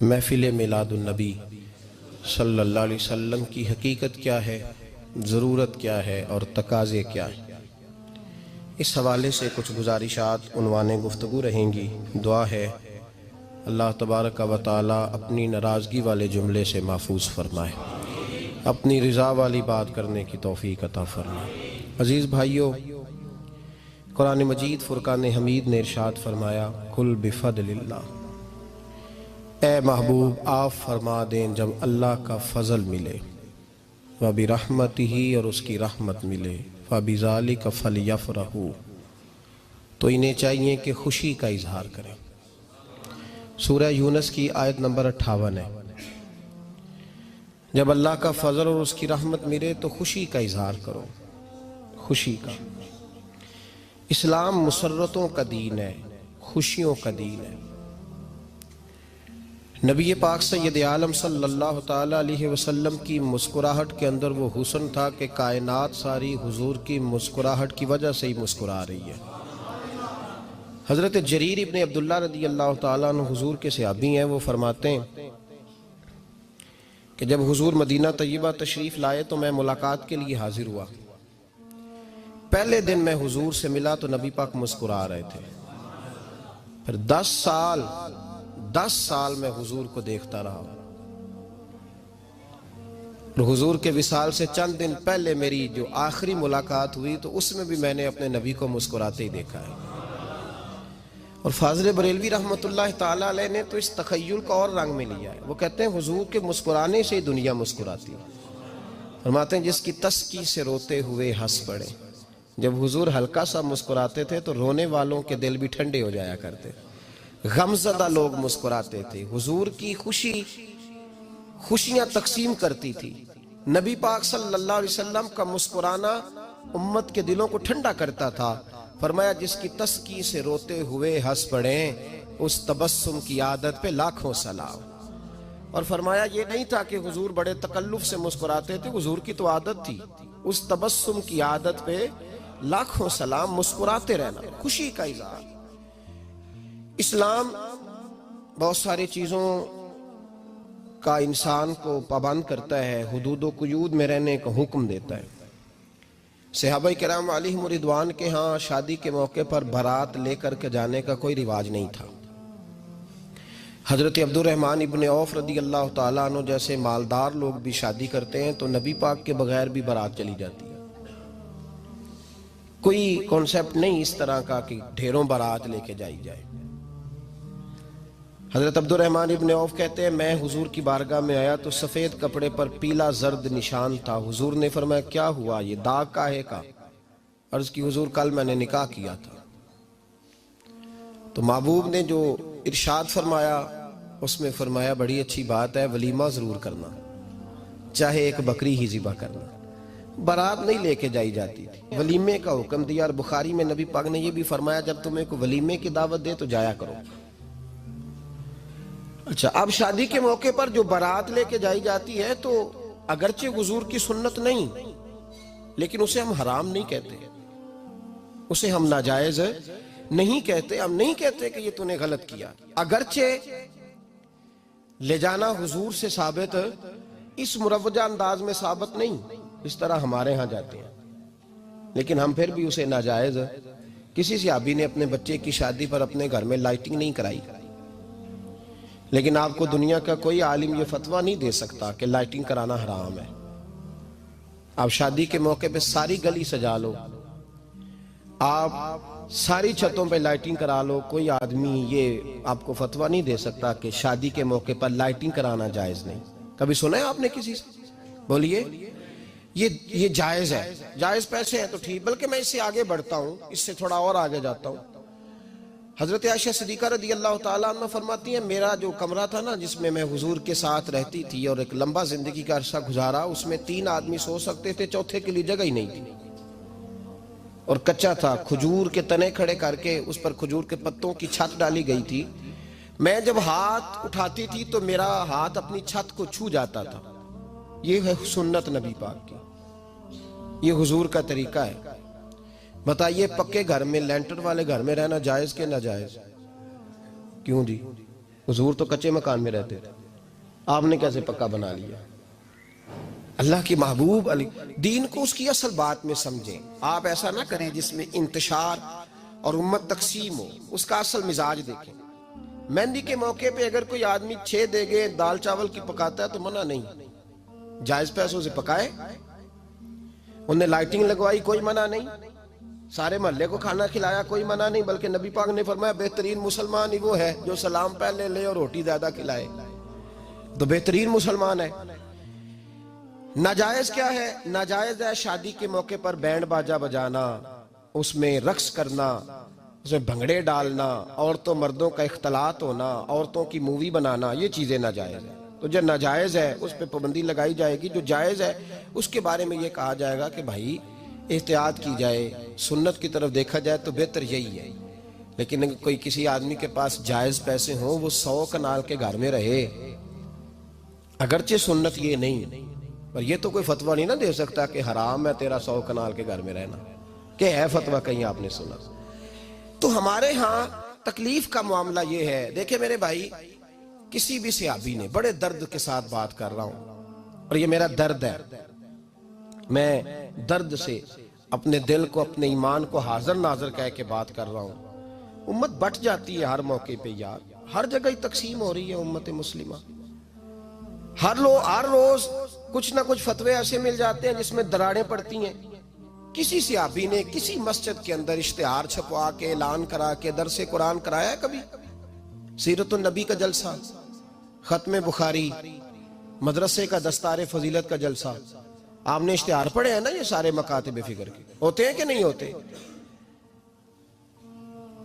محفل میلاد النبی صلی اللہ علیہ وسلم کی حقیقت کیا ہے، ضرورت کیا ہے اور تقاضے کیا ہیں، اس حوالے سے کچھ گزارشات عنوان گفتگو رہیں گی۔ دعا ہے اللہ تبارک و تعالی اپنی ناراضگی والے جملے سے محفوظ فرمائے، اپنی رضا والی بات کرنے کی توفیق عطا فرمائے۔ عزیز بھائیو، قرآن مجید فرقان حمید نے ارشاد فرمایا قل بفضل اللہ، اے محبوب آپ فرما دیں جب اللہ کا فضل ملے، وَبِرَحْمَتِهِ اور اس کی رحمت ملے، فَبِذَلِكَ فَلْيَفْرَحُوا تو انہیں چاہیے کہ خوشی کا اظہار کریں۔ سورہ یونس کی آیت نمبر 58 ہے۔ جب اللہ کا فضل اور اس کی رحمت ملے تو خوشی کا اظہار کرو، خوشی کا۔ اسلام مسرتوں کا دین ہے، خوشیوں کا دین ہے۔ نبی پاک سید عالم صلی اللہ تعالیٰ علیہ وسلم کی مسکراہٹ کے اندر وہ حسن تھا کہ کائنات ساری حضور کی مسکراہٹ کی وجہ سے ہی مسکرا رہی ہے۔ حضرت جریر ابن عبداللہ رضی اللہ تعالیٰ عنہ حضور کے صحابی ہیں، وہ فرماتے ہیں کہ جب حضور مدینہ طیبہ تشریف لائے تو میں ملاقات کے لیے حاضر ہوا۔ پہلے دن میں حضور سے ملا تو نبی پاک مسکرا رہے تھے۔ پھر 10 سال میں حضور کو دیکھتا رہا، اور حضور کے وصال سے چند دن پہلے میری جو آخری ملاقات ہوئی تو اس میں بھی میں نے اپنے نبی کو مسکراتے ہی دیکھا ہے۔ اور فاضل بریلوی رحمۃ اللہ تعالیٰ علیہ نے تو اس تخیل کا اور رنگ میں لیا ہے۔ وہ کہتے ہیں حضور کے مسکرانے سے ہی دنیا مسکراتی ہے۔ فرماتے ہیں جس کی تسکی سے روتے ہوئے ہنس پڑے۔ جب حضور ہلکا سا مسکراتے تھے تو رونے والوں کے دل بھی ٹھنڈے ہو جایا کرتے، غمزدہ لوگ مسکراتے تھے۔ حضور کی خوشیاں تقسیم کرتی تھی۔ نبی پاک صلی اللہ علیہ وسلم کا مسکرانا امت کے دلوں کو ٹھنڈا کرتا تھا۔ فرمایا جس کی تسکی سے روتے ہوئے ہنس پڑیں اس تبسم کی عادت پہ لاکھوں سلام۔ اور فرمایا یہ نہیں تھا کہ حضور بڑے تکلف سے مسکراتے تھے، حضور کی تو عادت تھی اس تبسم کی عادت پہ لاکھوں سلام، مسکراتے رہنا، خوشی کا اظہار۔ اسلام بہت ساری چیزوں کا انسان کو پابند کرتا ہے، حدود و قیود میں رہنے کا حکم دیتا ہے۔ صحابہ کرام علیہم رضوان کے ہاں شادی کے موقع پر بارات لے کر کے جانے کا کوئی رواج نہیں تھا۔ حضرت عبد الرحمن ابن عوف رضی اللہ تعالیٰ عنہ جیسے مالدار لوگ بھی شادی کرتے ہیں تو نبی پاک کے بغیر بھی بارات چلی جاتی ہے۔ کوئی کانسیپٹ نہیں اس طرح کا کہ ڈھیروں بارات لے کے جائی جائے۔ حضرت عبد الرحمن ابن عوف کہتے ہیں میں حضور کی بارگاہ میں آیا تو سفید کپڑے پر پیلا زرد نشان تھا۔ حضور نے فرمایا کیا ہوا، یہ داغ کاہے کا؟ عرض کی حضور کل میں نے نکاح کیا تھا۔ تو محبوب نے جو ارشاد فرمایا اس میں فرمایا بڑی اچھی بات ہے، ولیمہ ضرور کرنا، چاہے ایک بکری ہی ذبح کرنا۔ بارات نہیں لے کے جائی جاتی تھی، ولیمے کا حکم دیا۔ اور بخاری میں نبی پاک نے یہ بھی فرمایا جب تمہیں کوئی ولیمے کی دعوت دے تو جایا کرو۔ اچھا، اب شادی کے موقع پر جو بارات لے کے جائی جاتی ہے تو اگرچہ حضور کی سنت نہیں لیکن اسے ہم حرام نہیں کہتے، اسے ہم ناجائز نہیں کہتے، ہم نہیں کہتے کہ یہ تو نے غلط کیا۔ اگرچہ لے جانا حضور سے ثابت اس مروجہ انداز میں ثابت نہیں اس طرح ہمارے ہاں جاتے ہیں، لیکن ہم پھر بھی اسے ناجائز۔ کسی صحابی نے اپنے بچے کی شادی پر اپنے گھر میں لائٹنگ نہیں کرائی، لیکن آپ کو دنیا کا کوئی عالم یہ فتویٰ نہیں دے سکتا کہ لائٹنگ کرانا حرام ہے۔ آپ شادی کے موقع پہ ساری گلی سجا لو، آپ ساری چھتوں پہ لائٹنگ کرا لو، کوئی آدمی یہ آپ کو فتویٰ نہیں دے سکتا کہ شادی کے موقع پر لائٹنگ کرانا جائز نہیں۔ کبھی سنا ہے آپ نے کسی سے؟ بولیے یہ جائز ہے، جائز پیسے ہیں تو ٹھیک، بلکہ میں اس سے آگے بڑھتا ہوں، اس سے تھوڑا اور آگے جاتا ہوں۔ حضرت عائشہ صدیقہ رضی اللہ تعالیٰ عنہ فرماتی ہیں میرا جو کمرہ تھا نا جس میں میں حضور کے ساتھ رہتی تھی اور ایک لمبا زندگی کا عرصہ گزارا، اس میں 3 آدمی سو سکتے تھے، چوتھے کے لیے جگہ ہی نہیں تھی، اور کچا تھا۔ کھجور کے تنے کھڑے کر کے اس پر کھجور کے پتوں کی چھت ڈالی گئی تھی۔ میں جب ہاتھ اٹھاتی تھی تو میرا ہاتھ اپنی چھت کو چھو جاتا تھا۔ یہ ہے سنت نبی پاک کی، یہ حضور کا طریقہ ہے۔ بتائیے پکے گھر میں، لینٹر والے گھر میں رہنا جائز کہ ناجائز؟ کیوں جی؟ حضور تو کچے مکان میں رہتے تھے، آپ نے کیسے پکا بنا لیا؟ اللہ کی محبوب دین کو اس کی اصل بات میں سمجھیں. آپ ایسا نہ کریں جس میں انتشار اور امت تقسیم ہو. اس کا اصل مزاج دیکھیں. مہندی کے موقع پہ اگر کوئی آدمی 6 دیگیں دال چاول کی پکاتا ہے تو منع نہیں، جائز پیسوں سے پکائے. انہیں لائٹنگ لگوائی، کوئی منع نہیں. سارے محلے کو کھانا کھلایا، کوئی منع نہیں. بلکہ نبی پاک نے فرمایا بہترین مسلمان ہی وہ ہے جو سلام پہلے لے اور روٹی زیادہ کھلائے، تو بہترین مسلمان ہے. ناجائز کیا ہے؟ ناجائز ہے شادی کے موقع پر بینڈ باجا بجانا، اس میں رقص کرنا، اس میں بھنگڑے ڈالنا، عورتوں مردوں کا اختلاط ہونا، عورتوں کی مووی بنانا، یہ چیزیں ناجائز ہیں. تو جو ناجائز ہے اس پہ پابندی لگائی جائے گی. جو جائز ہے اس کے بارے میں یہ کہا جائے گا کہ بھائی احتیاط کی جائے، سنت کی طرف دیکھا جائے تو بہتر یہی ہے. لیکن اگر کوئی کسی آدمی کے پاس جائز پیسے ہوں، وہ 100 کنال کے گھر میں رہے، اگرچہ سنت یہ نہیں، پر یہ تو کوئی فتویٰ نہیں نہ دے سکتا کہ حرام ہے تیرا 100 کنال کے گھر میں رہنا، کہ ہے فتویٰ کہیں آپ نے سنا. تو ہمارے ہاں تکلیف کا معاملہ یہ ہے. دیکھیں میرے بھائی، کسی بھی صحابی نے، بڑے درد کے ساتھ بات کر رہا ہوں اور یہ میرا درد ہے، میں درد سے اپنے دل کو، اپنے ایمان کو حاضر ناظر کہہ کے بات کر رہا ہوں. امت بٹ جاتی ہے ہر موقع پہ یار، ہر جگہ ہی تقسیم ہو رہی ہے امت مسلمہ. ہر روز کچھ نہ کچھ فتوے ایسے مل جاتے ہیں جس میں دراڑیں پڑتی ہیں. کسی صحابی نے کسی مسجد کے اندر اشتہار چھپوا کے، اعلان کرا کے درس قرآن کرایا ہے کبھی؟ سیرت النبی کا جلسہ، ختم بخاری، مدرسے کا دستار فضیلت کا جلسہ، آپ نے اشتہار پڑھے ہیں نا یہ سارے مکاتب فکر کے؟ ہوتے ہیں کہ نہیں ہوتے؟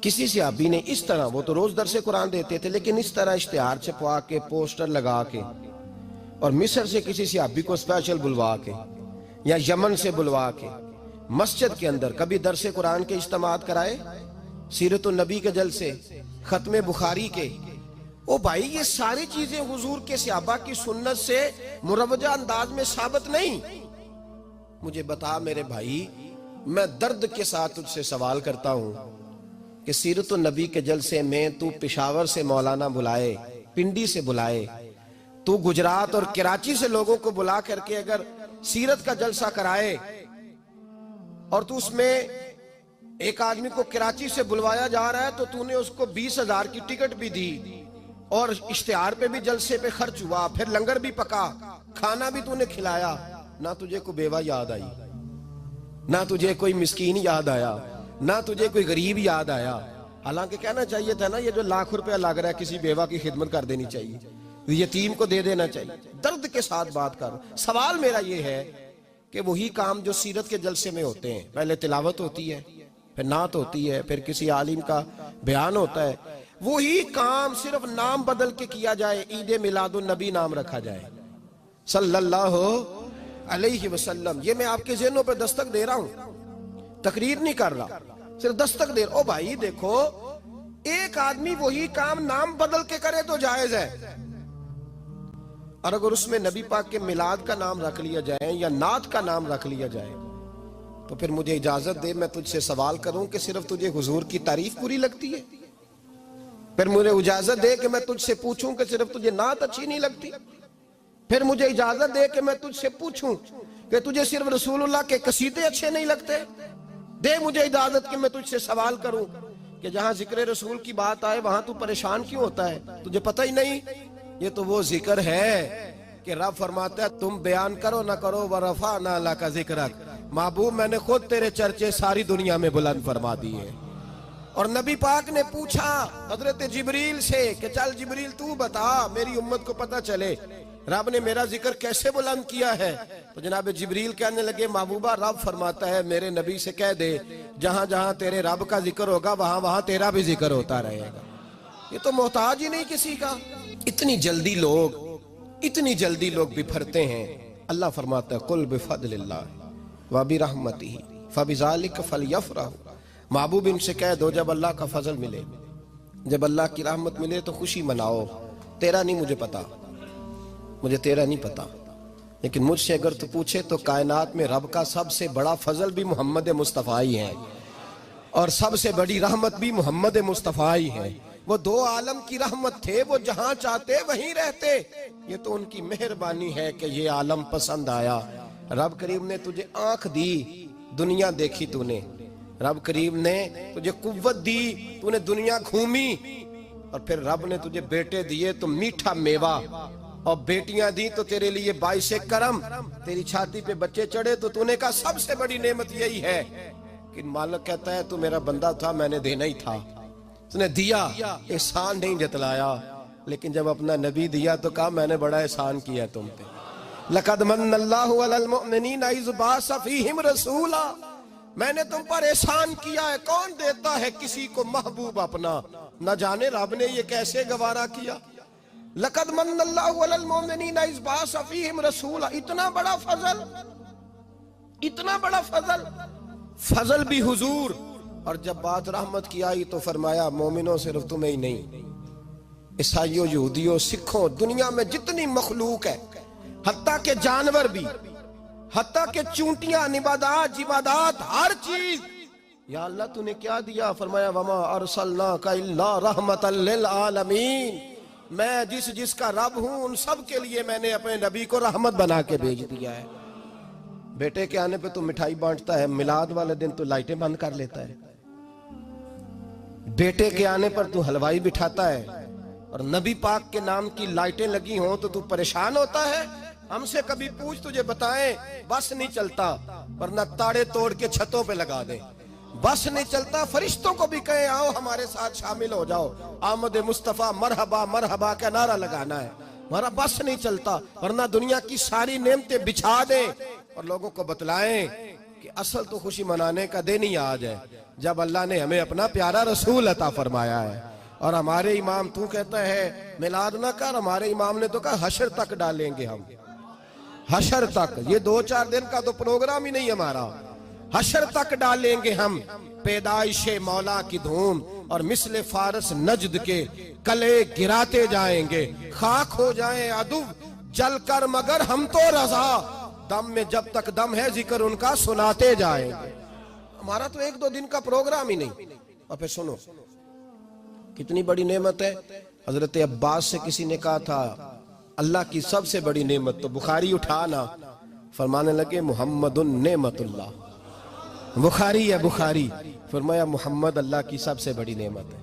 کسی صحابی نے اس طرح، وہ تو روز درس قرآن دیتے تھے، لیکن اس طرح اشتہار چھپوا کے، پوسٹر لگا کے، اور مصر سے کسی صحابی کو اسپیشل بلوا کے یا یمن سے بلوا کے مسجد کے اندر کبھی درس قرآن کے اجتماعات کرائے، سیرت النبی کے جلسے، ختم بخاری کے؟ او بھائی یہ ساری چیزیں حضور کے صحابہ کی سنت سے مروجہ انداز میں ثابت نہیں. مجھے بتا میرے بھائی، میں درد کے ساتھ تجھ سے سوال کرتا ہوں کہ سیرت النبی کے جلسے میں تو پشاور سے مولانا بلائے، پنڈی سے بلائے، تو گجرات اور کراچی سے لوگوں کو بلا کر کے اگر سیرت کا جلسہ کرائے، اور تو اس میں ایک آدمی کو کراچی سے بلوایا جا رہا ہے تو تو نے اس کو 20,000 کی ٹکٹ بھی دی، اور اشتہار پہ بھی جلسے پہ خرچ ہوا، پھر لنگر بھی پکا، کھانا بھی تو نے کھلایا، نہ تجھے کوئی بیوہ یاد آئی، نہ تجھے کوئی مسکین یاد آیا، نہ تجھے کوئی غریب یاد آیا. حالانکہ کہنا چاہیے تھا نا یہ جو ₹1,00,000 لگ رہا ہے کسی بیوہ کی خدمت کر دینی چاہیے، یتیم کو دے دینا چاہیے. درد کے ساتھ بات کر. سوال میرا یہ ہے کہ وہی کام جو سیرت کے جلسے میں ہوتے ہیں، پہلے تلاوت ہوتی ہے، پھر نعت ہوتی ہے، پھر کسی عالم کا بیان ہوتا ہے، وہی کام صرف نام بدل کے کیا جائے، عید میلاد النبی نام رکھا جائے صلی اللہ علیہ وسلم. یہ میں آپ کے ذہنوں پہ دستک دے رہا ہوں، تقریر نہیں کر رہا، صرف دستک دے رہا. او بھائی دیکھو، ایک آدمی وہی کام نام بدل کے کرے تو جائز ہے، اور اگر اس میں نبی پاک کے میلاد کا نام رکھ لیا جائے یا نعت کا نام رکھ لیا جائے تو پھر مجھے اجازت دے میں تجھ سے سوال کروں کہ صرف تجھے حضور کی تعریف پوری لگتی ہے؟ پھر مجھے اجازت دے کہ میں تجھ سے پوچھوں کہ صرف تجھے نعت اچھی نہیں لگتی؟ پھر مجھے اجازت دے کہ میں تجھ سے پوچھوں کہ تجھے صرف رسول اللہ کے قصیدے اچھے نہیں لگتے؟ دے مجھے اجازت کہ میں تجھ سے سوال کروں کہ جہاں ذکر رسول کی بات آئے وہاں تو پریشان کیوں ہوتا ہے؟ تجھے پتہ ہی نہیں یہ تو وہ ذکر ہے کہ رب فرماتا ہے تم بیان کرو نہ کرو وَرَفَعْنَا لَكَ ذِكْرَكَ، محبوب میں نے خود تیرے چرچے ساری دنیا میں بلند فرما دیے. اور نبی پاک نے پوچھا حضرت جبریل سے کہ چل جبریل تو بتا میری امت کو پتہ چلے رب نے میرا ذکر کیسے بلند کیا ہے. تو جناب جبریل کہنے لگے محبوبہ رب فرماتا ہے میرے نبی سے کہہ دے جہاں جہاں تیرے رب کا ذکر ہوگا وہاں وہاں تیرا بھی ذکر ہوتا رہے گا. یہ تو محتاج ہی نہیں کسی کا. اتنی جلدی لوگ بپھرتے ہیں. اللہ فرماتا ہے قل بفضل اللہ وبرحمتہ فبذلک فلیفرحوا. محبوب ان سے کہہ دو جب اللہ کا فضل ملے، جب اللہ کی رحمت ملے تو خوشی مناؤ. تیرا نہیں مجھے پتا، مجھے تیرا نہیں پتا، لیکن مجھ سے اگر تو پوچھے تو کائنات میں رب کا سب سے بڑا فضل بھی محمد مصطفیٰ ہی ہے، اور سب سے بڑی رحمت بھی محمد مصطفیٰ ہی ہے. وہ دو عالم کی رحمت تھے، وہ جہاں چاہتے وہیں رہتے، یہ تو ان کی مہربانی ہے کہ یہ عالم پسند آیا۔ رب کریم نے تجھے آنکھ دی، دنیا دیکھی تو نے، رب کریم نے تجھے قوت دی، تو نے دنیا گھومی، اور پھر رب نے تجھے بیٹے دیے تو میٹھا میوہ، اور بیٹیاں دی تو تیرے لیے باعث کرم، تیری چھاتی پہ بچے چڑھے تو نے کہا سب سے بڑی نعمت یہی ہے کہ مالک کہتا ہے تو میرا بندہ تھا، میں نے دینا ہی تھا، اس نے دیا، احسان نہیں جتلایا، لیکن جب اپنا نبی دیا تو کہا میں نے بڑا احسان کیا تم پہ۔ لَقَدْ مَنَّ اللَّهُ عَلَى الْمُؤْمِنِينَ إِذْ بَعَثَ فِيهِمْ رَسُولًا، میں نے تم پر احسان کیا ہے۔ کون دیتا ہے کسی کو محبوب اپنا؟ نہ جانے رب نے یہ کیسے گوارا کیا۔ لَقَدْ مَنَّ اللَّهُ عَلَى الْمُؤْمِنِينَ إِذْ بَعَثَ فِيهِمْ رَسُولًا، اتنا بڑا فضل، اتنا بڑا فضل، فضل بھی حضور۔ اور جب بات رحمت کی آئی تو فرمایا مومنوں صرف تمہیں ہی نہیں، عیسائیوں، یہودیوں، سکھوں، دنیا میں جتنی مخلوق ہے، حتیٰ کہ جانور بھی، حتیٰ کہ چونٹیاں، نباتات، جمادات، ہر چیز، یا اللہ تو نے کیا دیا؟ فرمایا وَمَا أَرْسَلْنَاكَ إِلَّا رَحْمَةً لِلْعَالَمِينَ، میں جس کا رب ہوں ان سب کے لیے میں نے اپنے نبی کو رحمت بنا کے بھیج دیا ہے۔ بیٹے کے آنے پہ تو مٹھائی بانٹتا ہے، میلاد والے دن تو لائٹیں بند کر لیتا ہے، بیٹے کے آنے پر تو حلوائی بٹھاتا ہے، اور نبی پاک کے نام کی لائٹیں لگی ہوں تو پریشان ہوتا ہے۔ ہم سے کبھی پوچھ تجھے بتائیں، بس نہیں چلتا، ورنہ تاڑے توڑ کے چھتوں پہ لگا دیں۔ بس نہیں چلتا، فرشتوں کو بھی کہیں آؤ ہمارے ساتھ شامل ہو جاؤ، آمد مصطفیٰ مرحبا مرحبا کا نعرہ لگانا ہے، ہمارا بس نہیں چلتا، ورنہ دنیا کی ساری نعمتیں بچھا دیں اور لوگوں کو بتلائیں کہ اصل تو خوشی منانے کا دن ہی آج ہے جب اللہ نے ہمیں اپنا پیارا رسول عطا فرمایا ہے۔ اور ہمارے امام، تو کہتا ہے میلاد نہ کر، ہمارے امام نے تو کہا حشر تک ڈالیں گے ہم، حشر تک، یہ 2-4 دن کا تو پروگرام ہی نہیں ہمارا، حشر تک ڈالیں گے ہم پیدائش مولا کی دھوم، اور مثل فارس نجد کے کلے گراتے جائیں گے، خاک ہو جائیں عدو جل کر مگر ہم تو رضا، دم میں جب تک دم ہے ذکر ان کا سناتے جائیں گے۔ ہمارا تو 1-2 دن کا پروگرام ہی نہیں۔ اور پھر سنو کتنی بڑی نعمت ہے۔ حضرت عباس سے کسی نے کہا تھا اللہ کی سب سے بڑی نعمت، تو بخاری اٹھانا، فرمانے لگے محمد نعمت اللہ، بخاری ہے بخاری، فرمایا محمد اللہ کی سب سے بڑی نعمت ہے۔